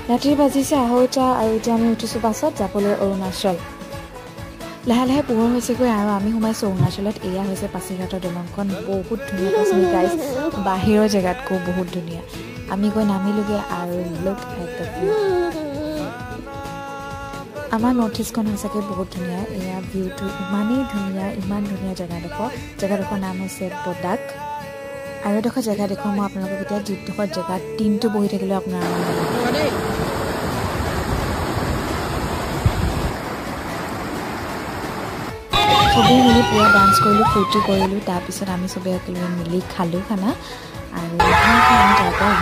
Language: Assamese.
ৰাতিৰ বাজিছে 2:30 আৰু এতিয়া আমি উঠিছোঁ বাছত যাবলৈ অৰুণাচল লাহে লাহে পোহৰ হৈছেগৈ আৰু আমি সোমাইছোঁ অৰুণাচলত এয়া হৈছে পাছিঘাটৰ দলংখন বহুত ধুনীয়া পাইছে গাইজ বাহিৰৰ জেগাতকৈ বহুত ধুনীয়া আমি গৈ নামিলোগৈ আৰু লুক এট দ্য ভিউ আমাৰ নৰ্থ ইষ্টখন সঁচাকৈ বহুত ধুনীয়া এয়া ভিউটো ইমানেই ধুনীয়া ইমান ধুনীয়া জেগাডোখৰ নাম হৈছে বডাক আৰু এডোখৰ জেগা দেখুৱাম মই আপোনালোকক এতিয়া যিডোখৰ জেগাত দিনটো বহি থাকিলেও আপোনাৰ চবেই মিলি পুৰা ডান্স কৰিলোঁ ফূৰ্তি কৰিলোঁ তাৰপিছত আমি চবেই একেলগে মিলি খালোঁ খানা আৰু আমি তাৰ পৰা